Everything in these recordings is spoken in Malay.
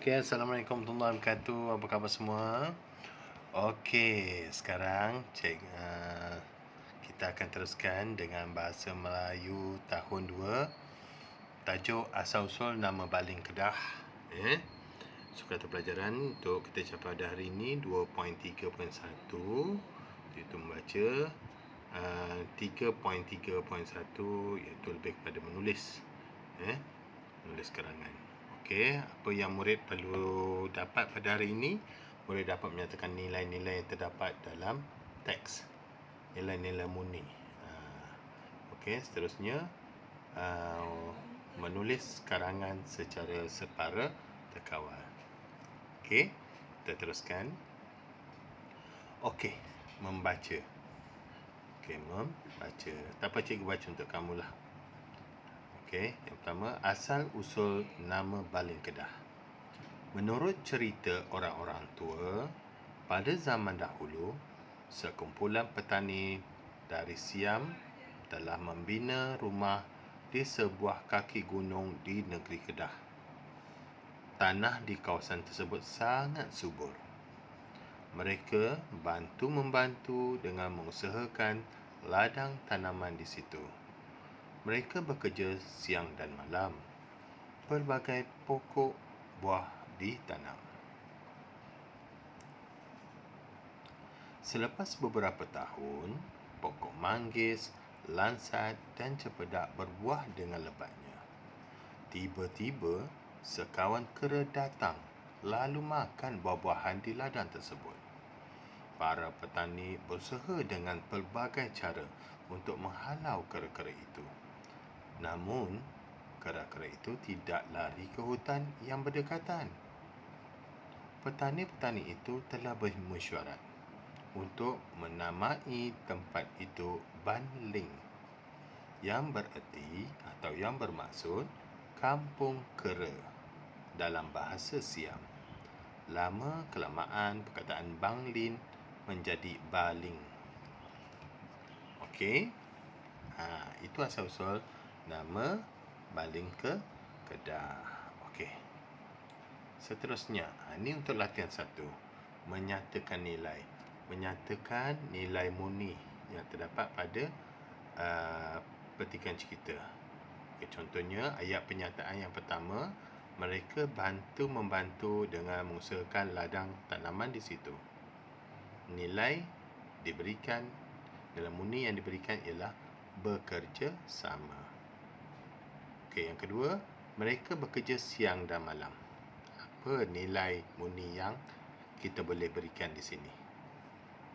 Okey, Assalamualaikum warahmatullahi wabarakatuh. Apa khabar semua? Okey, sekarang kita akan teruskan dengan bahasa Melayu tahun 2. Tajuk asal-usul nama baling Kedah. Sukatan pelajaran untuk kita capai pada hari ini 2.3.1, iaitu membaca. 3.3.1 iaitu lebih kepada menulis. Menulis karangan. Okey, apa yang murid perlu dapat pada hari ini? Murid dapat menyatakan nilai-nilai yang terdapat dalam teks, nilai-nilai murni. Okey, seterusnya menulis karangan secara separa terkawal. Okey, kita teruskan. Okey, membaca. Okey, membaca. Tak apa, cikgu baca untuk kamulah. Okey, yang pertama, asal usul nama baling Kedah. Menurut cerita orang-orang tua, pada zaman dahulu, sekumpulan petani dari Siam telah membina rumah di sebuah kaki gunung di negeri Kedah. Tanah di kawasan tersebut sangat subur. Mereka bantu-membantu dengan mengusahakan ladang tanaman di situ. Mereka bekerja siang dan malam. Pelbagai pokok buah ditanam. Selepas beberapa tahun, pokok manggis, lansat dan cempedak berbuah dengan lebatnya. Tiba-tiba, sekawan kera datang lalu makan buah-buahan di ladang tersebut. Para petani berusaha dengan pelbagai cara untuk menghalau kera-kera itu. Namun, kera-kera itu tidak lari ke hutan yang berdekatan. Petani-petani itu telah bermesyuarat untuk menamai tempat itu Banling, yang bererti atau yang bermaksud kampung kera dalam bahasa Siam. Lama-kelamaan perkataan Banglin menjadi Baling. Okey, itu asal-usul nama baling Kedah. Okey. Seterusnya, ini untuk latihan 1. Menyatakan nilai. Menyatakan nilai murni yang terdapat pada petikan cerita. Okay, contohnya, ayat penyataan yang pertama, mereka bantu-membantu dengan mengusahakan ladang tanaman di situ. Nilai murni yang diberikan ialah bekerja sama. Okey, yang kedua, mereka bekerja siang dan malam. Apa nilai murni yang kita boleh berikan di sini?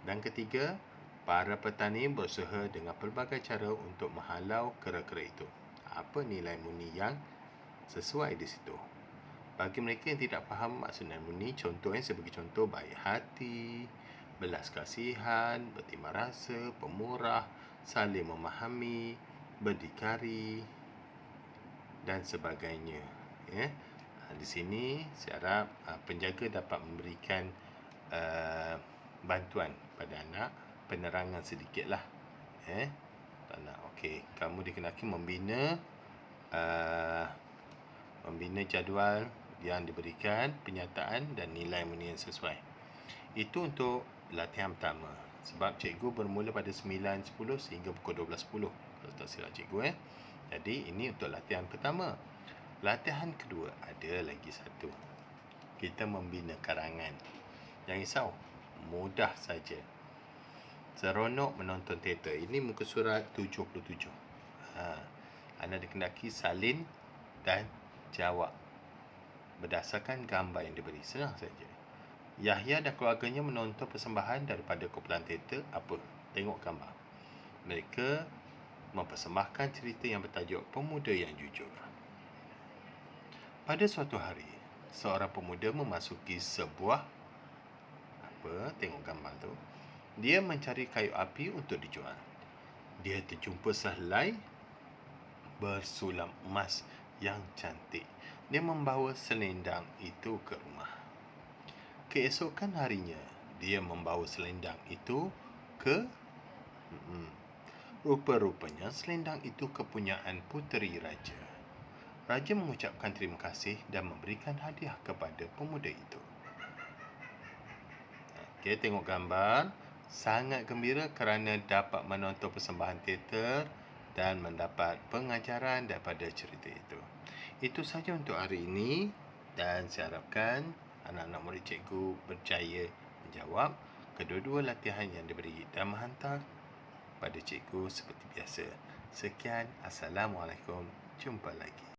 Dan ketiga, para petani berusaha dengan pelbagai cara untuk menghalau kera-kera itu. Apa nilai murni yang sesuai di situ? Bagi mereka yang tidak faham maksud nilai murni, contohnya sebagai contoh, baik hati, belas kasihan, berterima rasa, pemurah, saling memahami, berdikari dan sebagainya. Di sini saya harap penjaga dapat memberikan bantuan pada anak, penerangan sedikitlah. Anak, okey, kamu dikenaki membina jadual yang diberikan, penyataan dan nilai murni yang sesuai. Itu untuk latihan pertama. Sebab cikgu bermula pada 9.10 sehingga pukul 12.10. Kalau tak silap cikgu. Jadi ini untuk latihan pertama. Latihan kedua, ada lagi satu. Kita membina karangan. Jangan risau, mudah saja. Seronok menonton teater. Ini muka surat 77. Anda dikendaki salin dan jawab berdasarkan gambar yang diberi. Senang saja. Yahya dan keluarganya menonton persembahan daripada kumpulan teater apa? Tengok gambar. Mereka mempersembahkan cerita yang bertajuk Pemuda yang Jujur. Pada suatu hari, seorang pemuda memasuki sebuah tengok gambar tu. Dia mencari kayu api untuk dijual. Dia terjumpa sehelai bersulam emas yang cantik. Dia membawa selendang itu ke rumah. Keesokan harinya, dia membawa selendang itu ke rupa-rupanya selendang itu kepunyaan puteri raja. Raja mengucapkan terima kasih dan memberikan hadiah kepada pemuda itu. Okey, tengok gambar. Sangat gembira kerana dapat menonton persembahan teater dan mendapat pengajaran daripada cerita itu. Itu saja untuk hari ini dan saya harapkan anak-anak murid cikgu berjaya menjawab kedua-dua latihan yang diberi dan menghantar pada cikgu seperti biasa. Sekian, Assalamualaikum. Jumpa lagi.